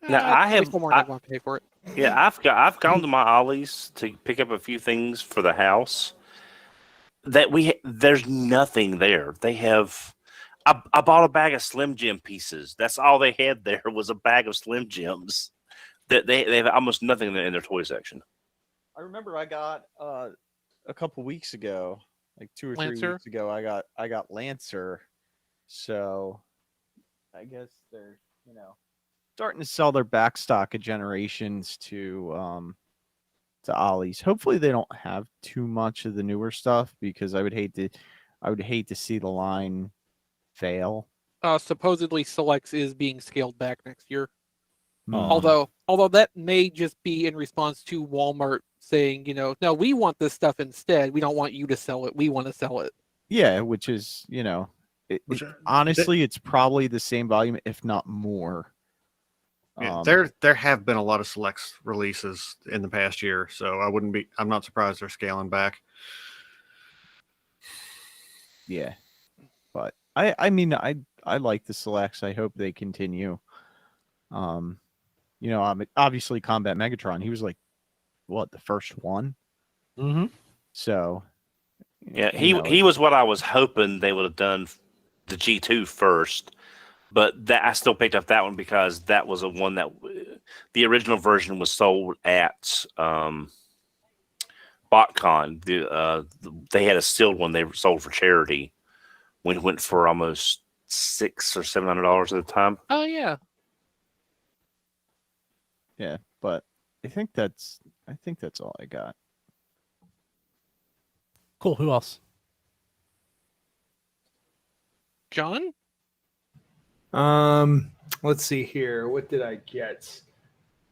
Now, I have- more than I want to pay for it. Yeah, I've gone to my Ollie's to pick up a few things for the house. There's nothing there. They have. I bought a bag of Slim Jim pieces. That's all they had there was a bag of Slim Jims. That they have almost nothing in their toy section. I remember I got a couple weeks ago, like 2 or 3 Lancer? weeks ago, I got Lancer. So I guess they're, starting to sell their back stock of generations to Ollie's. Hopefully they don't have too much of the newer stuff, because I would hate to see the line fail. Supposedly, Selects is being scaled back next year. Oh. Although that may just be in response to Walmart saying, no, we want this stuff instead. We don't want you to sell it. We want to sell it. Yeah, which is, honestly, it's probably the same volume, if not more. Yeah, there have been a lot of Selects releases in the past year, so I'm not surprised they're scaling back. Yeah, but I mean, I like the Selects. I hope they continue. Obviously Combat Megatron, he was like, what, the first one? Mm-hmm. So Yeah, he was what I was hoping they would have done the G2 first, but that I still picked up that one because that was a one that the original version was sold at BotCon. They had a sealed one they sold for charity when it went for almost $600 or $700 at the time. Oh, yeah. yeah, but I think that's all I got. Cool. Who else? John? Let's see here. What did I get?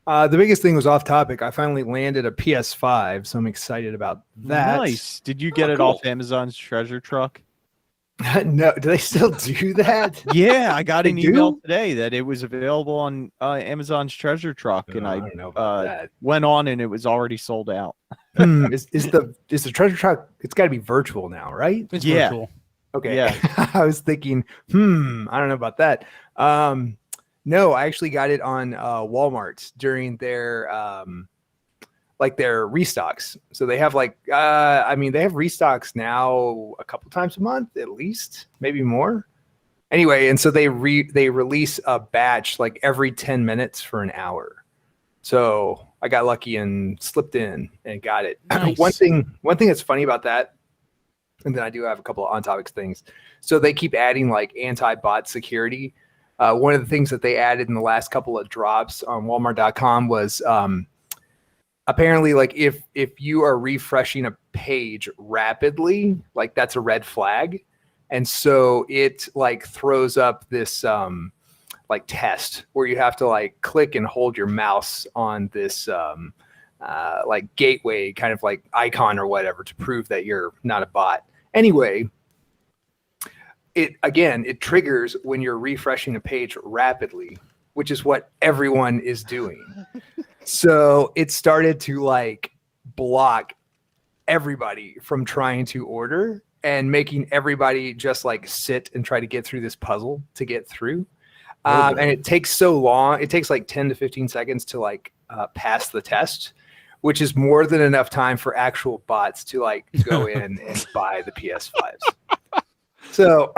The biggest thing was off topic. I finally landed a PS5, so I'm excited about that. Nice. Did you get it cool. off Amazon's treasure truck? No, do they still do that? Yeah, I got They an email do? today that it was available on Amazon's treasure truck, and I I don't know about that. went on and it was already sold out. Is the treasure truck? It's got to be virtual now, right? It's Yeah. virtual. Okay. Yeah. I was thinking, I don't know about that. No, I actually got it on Walmart during their their restocks. So they have they have restocks now a couple times a month at least, maybe more. Anyway, and so they release a batch like every 10 minutes for an hour. So I got lucky and slipped in and got it. Nice. One thing that's funny about that, and then I do have a couple of on-topic things. So they keep adding like anti-bot security. One of the things that they added in the last couple of drops on Walmart.com was apparently like if you are refreshing a page rapidly, like that's a red flag. And so it like throws up this like test where you have to like click and hold your mouse on this like gateway kind of like icon or whatever to prove that you're not a bot. Anyway, it triggers when you're refreshing a page rapidly. which is what everyone is doing. So it started to like block everybody from trying to order and making everybody just like sit and try to get through this puzzle to get through. And it takes so long. It takes like 10 to 15 seconds to like pass the test, which is more than enough time for actual bots to like go in and buy the PS5s. So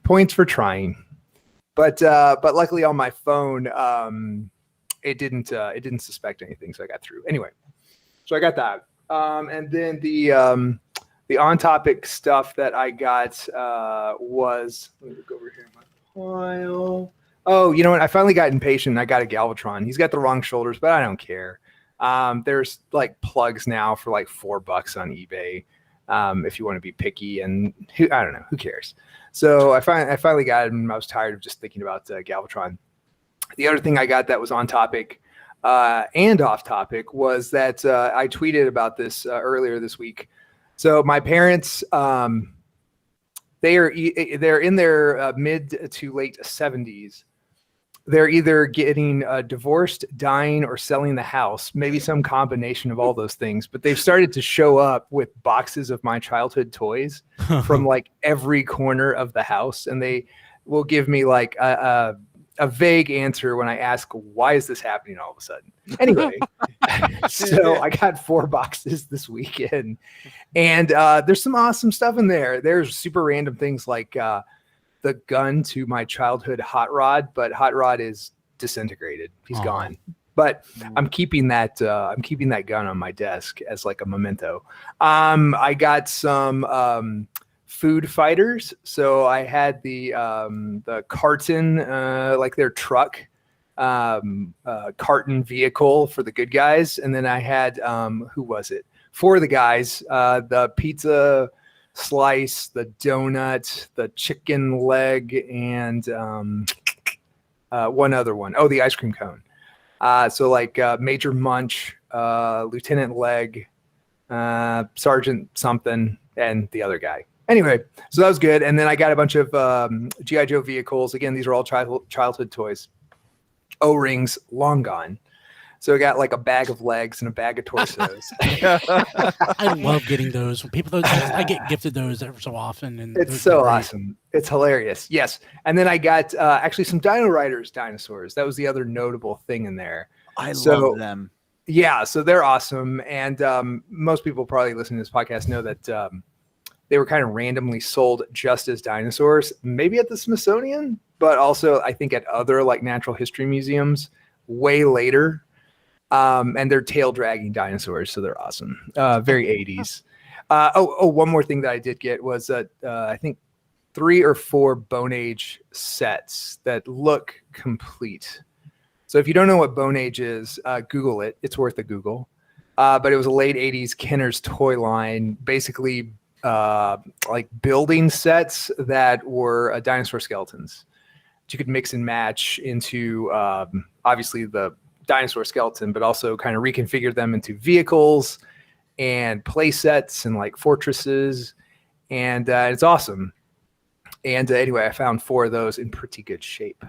points for trying. But luckily on my phone, it didn't suspect anything, so I got through. Anyway, so I got that. And then the on-topic stuff that I got was, let me look over here in my pile. Oh, you know what? I finally got impatient. I got a Galvatron. He's got the wrong shoulders, but I don't care. There's like plugs now for like $4 on eBay if you want to be picky, and I don't know, who cares? So I finally got him. I was tired of just thinking about Galvatron. The other thing I got that was on topic and off topic was that I tweeted about this earlier this week. So my parents, they're in their mid to late 70s. They're either getting divorced, dying, or selling the house, maybe some combination of all those things. But they've started to show up with boxes of my childhood toys from like every corner of the house. And they will give me like a vague answer when I ask, why is this happening all of a sudden? Anyway, so I got 4 boxes this weekend. And there's some awesome stuff in there. There's super random things like the gun to my childhood hot rod, but hot rod is disintegrated. He's gone. But I'm keeping that gun on my desk as like a memento. I got some food fighters. So I had the carton, like their truck, carton vehicle for the good guys, and then I had who was it? 4 of the guys, the pizza slice, the donut, the chicken leg, and one other one. Oh, the ice cream cone. So like Major Munch, Lieutenant Leg, Sergeant something, and the other guy. Anyway, so that was good. And then I got a bunch of G.I. Joe vehicles. Again, these are all childhood toys. O-rings, long gone. So I got like a bag of legs and a bag of torsos. I love getting those. I get gifted those ever so often, and it's so awesome. It's hilarious. Yes, and then I got actually some Dino Riders dinosaurs. That was the other notable thing in there. I love them. Yeah, so they're awesome, and most people probably listening to this podcast know that they were kind of randomly sold just as dinosaurs, maybe at the Smithsonian, but also I think at other like natural history museums way later. And they're tail dragging dinosaurs, so they're awesome. Very 80s. One more thing that I did get was I think 3 or 4 Bone Age sets that look complete. So if you don't know what Bone Age is, Google it. It's worth a Google. But it was a late 80s Kenner's toy line, basically like building sets that were dinosaur skeletons that you could mix and match into obviously the dinosaur skeleton, but also kind of reconfigure them into vehicles and play sets and like fortresses. And it's awesome. And anyway, I found 4 of those in pretty good shape.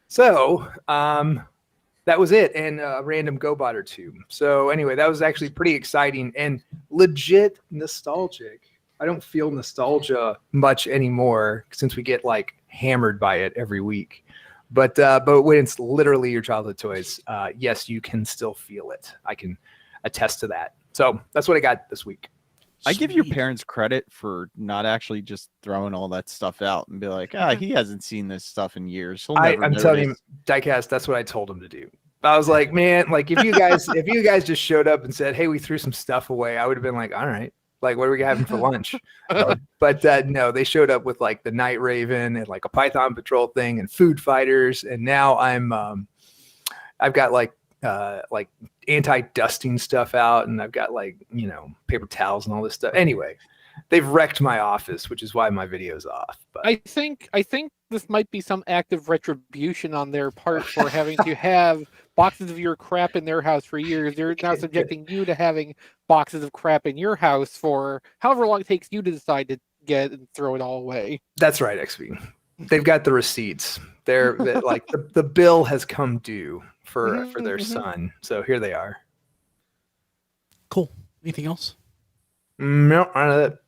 So that was it. And a random GoBot or 2. So anyway, that was actually pretty exciting and legit nostalgic. I don't feel nostalgia much anymore since we get like hammered by it every week. But when it's literally your childhood toys, yes, you can still feel it. I can attest to that. So that's what I got this week. I give your parents credit for not actually just throwing all that stuff out and be like, he hasn't seen this stuff in years. I'm telling you, Diecast, that's what I told him to do. I was like, man, like if you guys just showed up and said, hey, we threw some stuff away, I would have been like, all right. Like, what are we having for lunch? But no, they showed up with like the Night Raven and like a Python Patrol thing and food fighters. And now I've got like anti-dusting stuff out, and I've got like, paper towels and all this stuff. Anyway, they've wrecked my office, which is why my video's off. But I think this might be some act of retribution on their part for having to have boxes of your crap in their house for years. They're now subjecting you to having boxes of crap in your house for however long it takes you to decide to get and throw it all away. That's right, XP. They've got the receipts. They're like the bill has come due for their Mhm. son. So here they are. Cool. Anything else? No, none of that.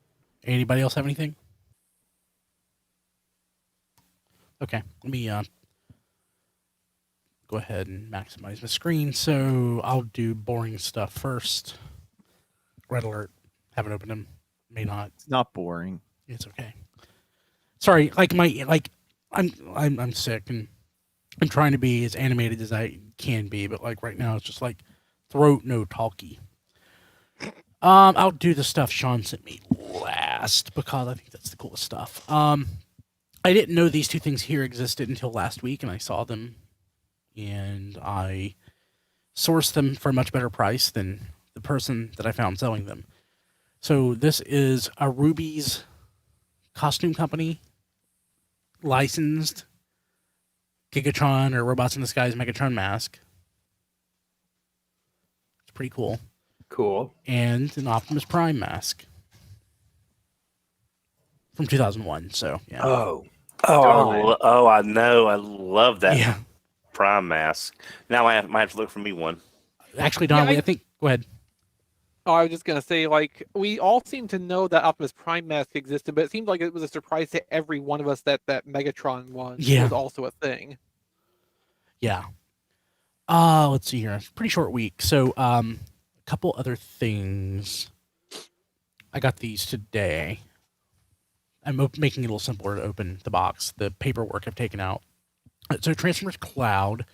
Anybody else have anything? Okay, let me go ahead and maximize my screen. So I'll do boring stuff first. Red alert. Haven't opened them. May not. It's not boring. It's okay. Sorry, I'm sick and I'm trying to be as animated as I can be, but like right now it's just like throat no talkie. I'll do the stuff Sean sent me last because I think that's the coolest stuff. I didn't know these two things here existed until last week, and I saw them, and I sourced them for a much better price than the person that I found selling them. So this is a Ruby's costume company licensed Gigatron or Robots in Disguise Megatron mask. It's pretty cool. Cool. And an Optimus Prime mask from 2001. So yeah. Oh, I know. I love that Yeah. Prime mask. Now I might have to look for me one. Actually, Don, Yeah, I think. Go ahead. Oh, I was just gonna say, like, we all seem to know that Optimus Prime mask existed, but it seemed like it was a surprise to every one of us that Megatron one Yeah. was also a thing. Yeah. Let's see here. Pretty short week. So, a couple other things. I got these today. I'm making it a little simpler to open the box. The paperwork I've taken out. So, Transformers Cloud,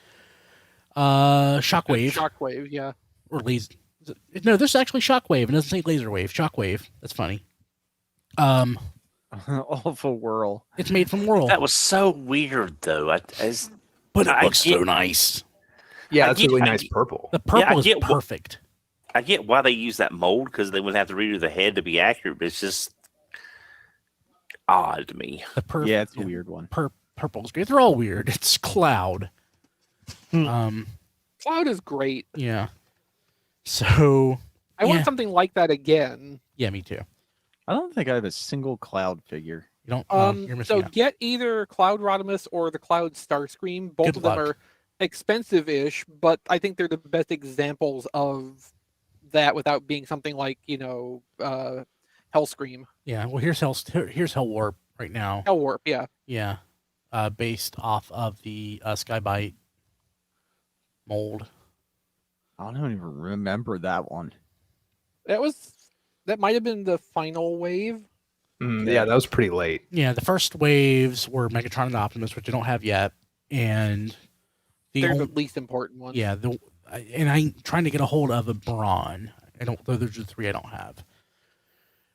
Shockwave, Shockwave, yeah. or Laser. No, this is actually Shockwave. It doesn't say Laser Wave. Shockwave. That's funny. Awful whirl. It's made from Whirl, That was so weird, though. but it I looks so get- nice. yeah, I that's get- really I nice get- purple. The purple I is get perfect. I get why they use that mold because they wouldn't have to redo the head to be accurate, but it's just odd to me. The purple. Yeah, it's a weird one. Purple's great. They're all weird. It's Cloud. Cloud is great. Yeah. So I Yeah. want something like that again. yeah, me too. I don't think I have a single Cloud figure. You don't. You're missing So out. get either Cloud Rodimus or the Cloud Starscream. Both Good of them luck. are expensive-ish, but I think they're the best examples of that without being something like, Hellscream. Yeah. Well, here's Hell Warp right now. Hellwarp, yeah. Yeah. Based off of the Skybite mold. I don't even remember that one. That might have been the final wave. Yeah, that was pretty late. Yeah. The first waves were Megatron and Optimus, which I don't have yet, and They're only- the least important ones. yeah. And I'm trying to get a hold of a Brawn. I don't. Those are the three I don't have.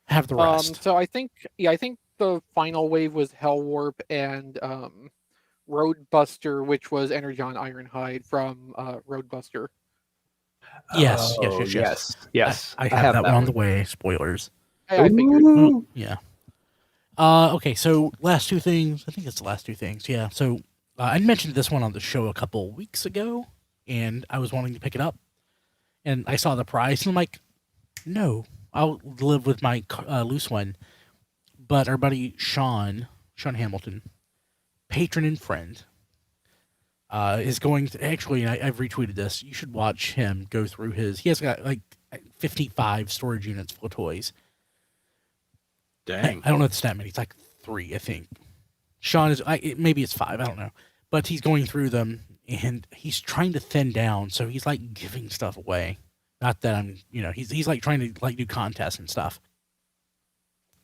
I have the rest. So I think the final wave was Hellwarp and Roadbuster, which was Energon Ironhide from Roadbuster. Yes, Oh, yes. I have that one on the way. Spoilers. I figured. Ooh. Yeah. Okay, so last two things. I think it's the last two things. Yeah. So I mentioned this one on the show a couple weeks ago, and I was wanting to pick it up, and I saw the price, and I'm like, no, I'll live with my loose one. But our buddy Sean Hamilton, patron and friend, is going to actually, and I've retweeted this. You should watch him go through his. He has got like 55 storage units full of toys. Dang. I don't know the stat many. It's like 3, I think. Sean is maybe it's 5. I don't know, but he's going through them and he's trying to thin down. So he's like giving stuff away. Not that I'm, he's like trying to like do contests and stuff.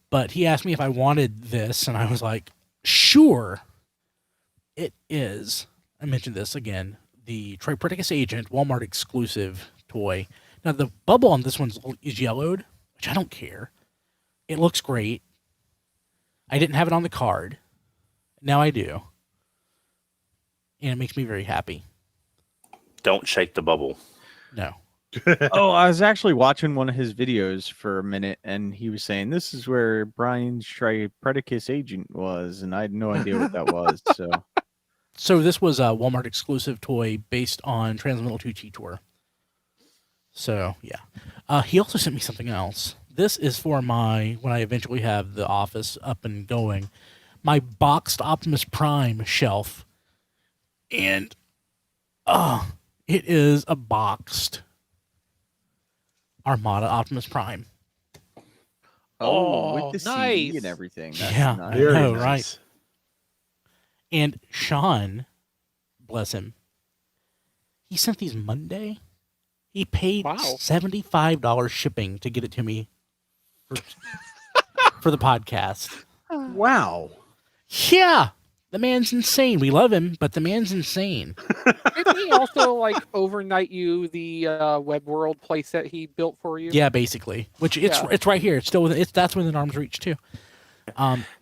But he asked me if I wanted this, and I was like, sure. It is. I mentioned this again. The Tripredicus Agent Walmart exclusive toy. Now the bubble on this one is yellowed, which I don't care. It looks great. I didn't have it on the card. Now I do. And it makes me very happy. Don't shake the bubble. No. Oh, I was actually watching one of his videos for a minute, and he was saying this is where Brian's Tripredicus Agent was, and I had no idea what that was. So this was a Walmart exclusive toy based on Transmetal 2 Cheetor. So, yeah. He also sent me something else. This is for when I eventually have the office up and going, my boxed Optimus Prime shelf, and it is a boxed Armada Optimus Prime. Oh, with Oh, the CD nice. and everything. That's Yeah. nice. Very know, nice. right? And Sean, bless him, he sent these Monday. He paid Wow. $75 shipping to get it to me for the podcast. Wow. Yeah, the man's insane. We love him, but the man's insane. Didn't he also like overnight you the Web World playset he built for you? Yeah, basically. Which Yeah. it's right here. It's still that's within arm's reach too.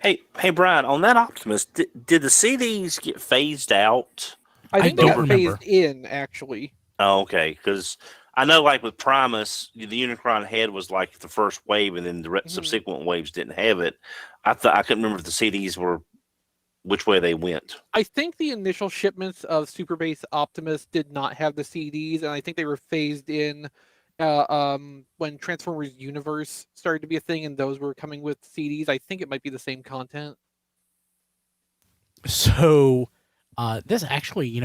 Hey, Brian, on that Optimus, did the CDs get phased out? I think don't they got remember. phased in actually. Oh, okay, because I know, like with Primus, the Unicron head was like the first wave, and then the subsequent waves didn't have it. I couldn't remember if the CDs were which way they went. I think the initial shipments of Super Base Optimus did not have the CDs, and I think they were phased in when Transformers Universe started to be a thing, and those were coming with CDs. I think it might be the same content. So this actually,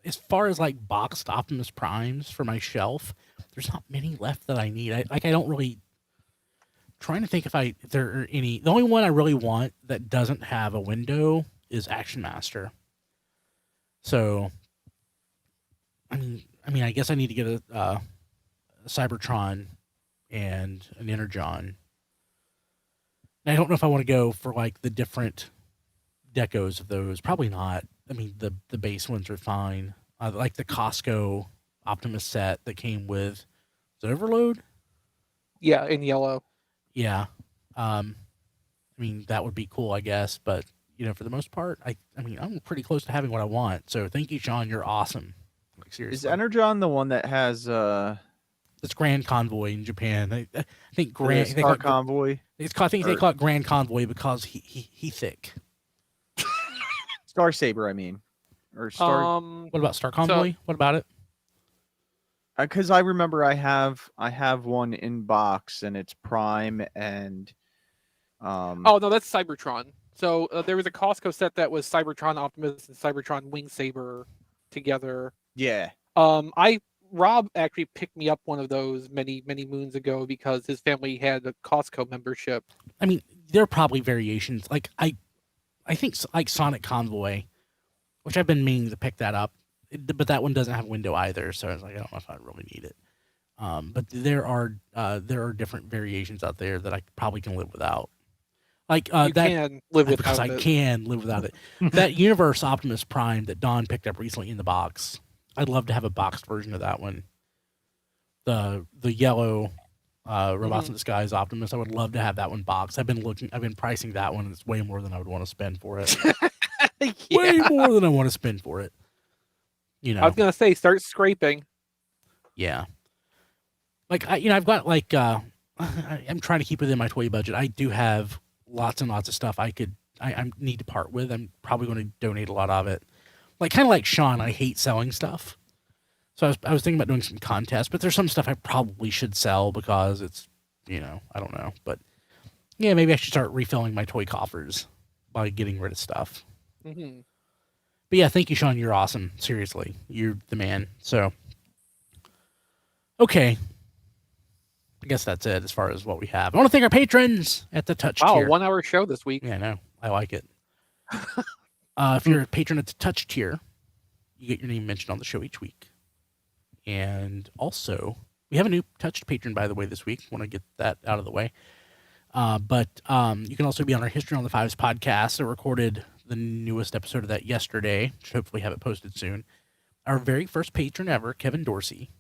as far as like boxed Optimus Primes for my shelf, there's not many left that I need. I don't really trying to think if there are any. The only one I really want that doesn't have a window is Action Master. So I mean, I guess I need to get a Cybertron and an Energon. And I don't know if I want to go for like the different decos of those. Probably not. I mean, the base ones are fine. Like the Costco Optimus set that came with, is it Overload? Yeah, in yellow. Yeah. I mean, that would be cool, I guess. But, for the most part, I mean, I'm pretty close to having what I want. So thank you, Sean. You're awesome. Like, Is seriously. Energon the one that has It's Grand Convoy in Japan. I think the Grand Star Convoy? I think they call it Grand Convoy because he thick. Star Saber, I mean. Or Star What about Star Convoy? What about it? because I remember I have one in box and it's Prime and Oh no, that's Cybertron. So there was a Costco set that was Cybertron Optimus and Cybertron Wing Saber together. yeah. Rob actually picked me up one of those many moons ago because his family had a Costco membership. I mean, there are probably variations. Like I think like Sonic Convoy, which I've been meaning to pick that up, but that one doesn't have a window either. So I was like, I don't know if I really need it. But there are different variations out there that I probably can live without. Like You can live because without I it. can live without it. That Universe Optimus Prime that Don picked up recently in the box. I'd love to have a boxed version of that one. The yellow Robots in Disguise Optimus. I would love to have that one boxed. I've been pricing that one, and it's way more than I would want to spend for it. Way more than I want to spend for it. I was gonna say, start scraping. Yeah. Like I've got like I'm trying to keep within my toy budget. I do have lots and lots of stuff I need to part with. I'm probably going to donate a lot of it. Like kind of like Sean, I hate selling stuff. So I was thinking about doing some contests, but there's some stuff I probably should sell because it's, I don't know. But yeah, maybe I should start refilling my toy coffers by getting rid of stuff. Mm-hmm. But yeah, thank you, Sean. You're awesome. Seriously, you're the man. So, okay. I guess that's it as far as what we have. I want to thank our patrons at the Touch Wow, tier. 1 hour show this week. Yeah, I know. I like it. If you're a patron at the Touch tier, you get your name mentioned on the show each week. And also, we have a new Touched patron, by the way, this week. Want to get that out of the way. But you can also be on our History on the Fives podcast. I recorded the newest episode of that yesterday. Should hopefully have it posted soon. Our very first patron ever, Kevin Dorsey,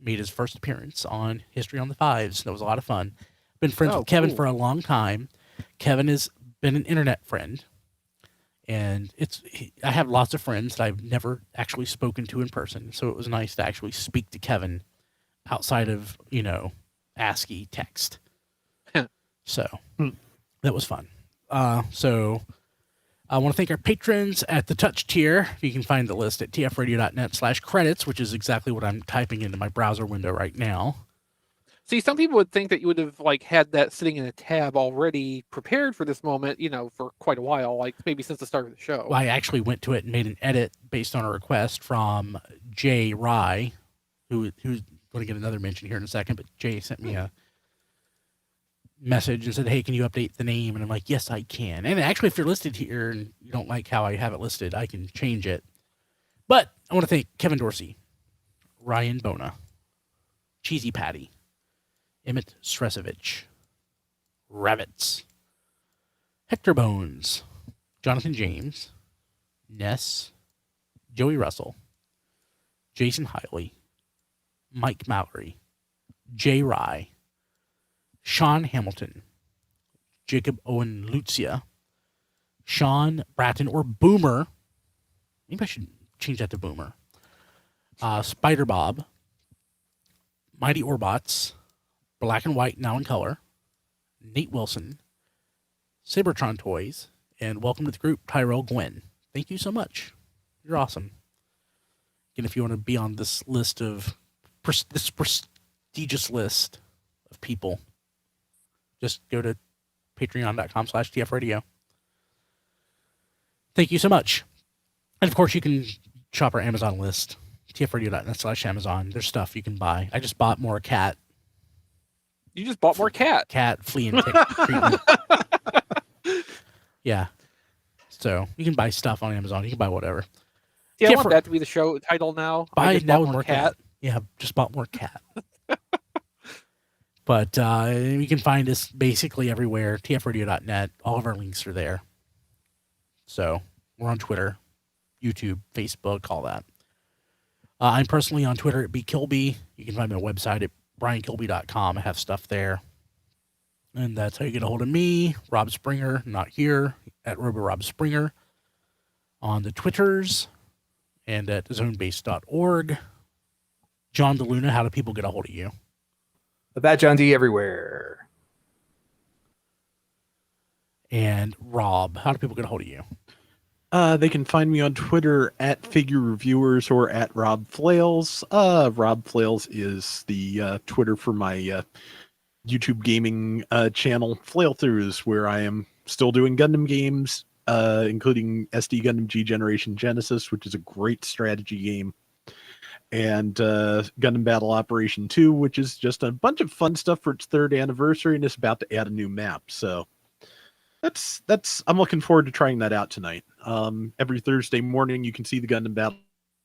made his first appearance on History on the Fives. That was a lot of fun. Been friends with Kevin for a long time. Kevin has been an internet friend. And I have lots of friends that I've never actually spoken to in person. So it was nice to actually speak to Kevin outside of, ASCII text. So that was fun. So I want to thank our patrons at the Touch tier. You can find the list at tfradio.net/credits, which is exactly what I'm typing into my browser window right now. See, some people would think that you would have like had that sitting in a tab already prepared for this moment, for quite a while, like maybe since the start of the show. Well, I actually went to it and made an edit based on a request from Jay Rye, who's going to get another mention here in a second. But Jay sent me a message and said, "Hey, can you update the name?" And I'm like, "Yes, I can." And actually, if you're listed here and you don't like how I have it listed, I can change it. But I want to thank Kevin Dorsey, Ryan Bona, Cheesy Patty, Emmett Stresovich, Rabbits, Hector Bones, Jonathan James, Ness, Joey Russell, Jason Hiley, Mike Mallory, Jay Rye, Sean Hamilton, Jacob Owen Lucia, Sean Bratton or Boomer. Maybe I should change that to Boomer. Spider Bob, Mighty Orbots, Black and White Now in Color, Nate Wilson, Cybertron Toys, and welcome to the group, Tyrell Gwen. Thank you so much. You're awesome. And if you want to be on this list of this prestigious list of people, just go to patreon.com/tfradio. Thank you so much. And of course, you can shop our Amazon list, tfradio.net/Amazon. There's stuff you can buy. I just bought more cat You just bought more cat. flea and tick treatment. Yeah. So you can buy stuff on Amazon. You can buy whatever. Yeah, I Yeah, want for- that to be the show title now. I Buy just now bought with more cat. Yeah, just bought more cat. But you can find us basically everywhere. tfradio.net. All of our links are there. So we're on Twitter, YouTube, Facebook, all that. I'm personally on Twitter at bkilby. You can find me on the website at briankilby.com. I have stuff there. And that's how you get a hold of me, Rob Springer, not here, at RoboRobSpringer, on the Twitters, and at zonebase.org. John DeLuna, how do people get a hold of you? That John D everywhere. And Rob, how do people get a hold of you? They can find me on Twitter at Figure Reviewers or at Rob Flails. Rob Flails is the Twitter for my YouTube gaming channel, Flail Throughs, where I am still doing Gundam games, including SD Gundam G Generation Genesis, which is a great strategy game, and Gundam Battle Operation 2, which is just a bunch of fun stuff for its 3rd anniversary, and it's about to add a new map. So I'm looking forward to trying that out tonight. Every Thursday morning, you can see the Gundam Battle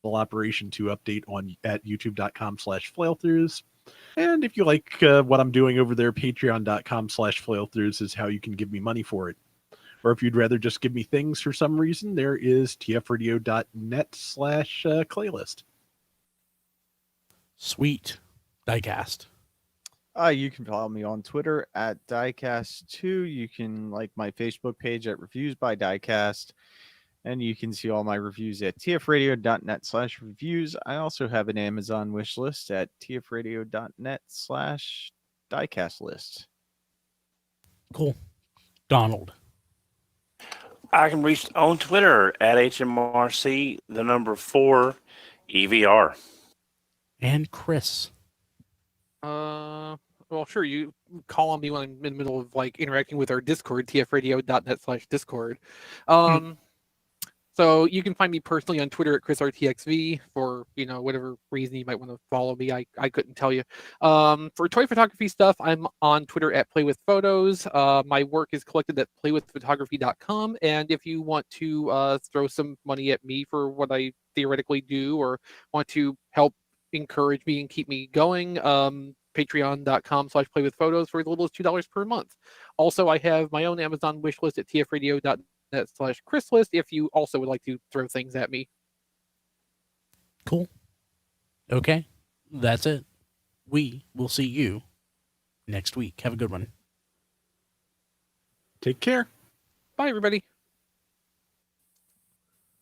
Operation 2 update at youtube.com/flailthroughs. And if you like what I'm doing over there, patreon.com/flailthroughs is how you can give me money for it. Or if you'd rather just give me things for some reason, there is tfradio.net/Claylist. Sweet. Diecast. You can follow me on Twitter at Diecast2. You can like my Facebook page at Reviews by Diecast. And you can see all my reviews at tfradio.net/reviews. I also have an Amazon wish list at tfradio.net/diecast list. Cool. Donald. I can reach on Twitter at HMRC, the number 4 EVR. And Chris. Well, sure. You call on me when I'm in the middle of like interacting with our Discord, tfradio.net/Discord. So you can find me personally on Twitter at ChrisRTXV for, whatever reason you might want to follow me. I couldn't tell you. For toy photography stuff, I'm on Twitter at PlayWithPhotos. My work is collected at playwithphotography.com. And if you want to throw some money at me for what I theoretically do, or want to help encourage me and keep me going, patreon.com/playwithphotos for as little as $2 per month. Also, I have my own Amazon wish list at tfradio.net/ChrisList if you also would like to throw things at me. Cool. Okay. That's it. We will see you next week. Have a good one. Take care. Bye, everybody.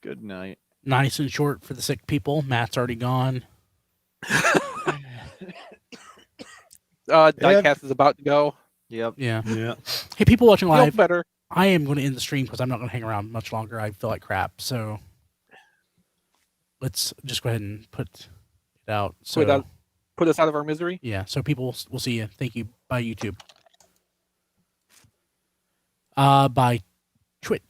Good night. Nice and short for the sick people. Matt's already gone. Diecast is about to go. Yep. Yeah. Yeah. Hey, people watching Feel live, better. I am going to end the stream because I'm not going to hang around much longer. I feel like crap. So let's just go ahead and put it out. So Put it out. Put us out of our misery. Yeah, so people will see you. Thank you. Bye, YouTube. By Twitch.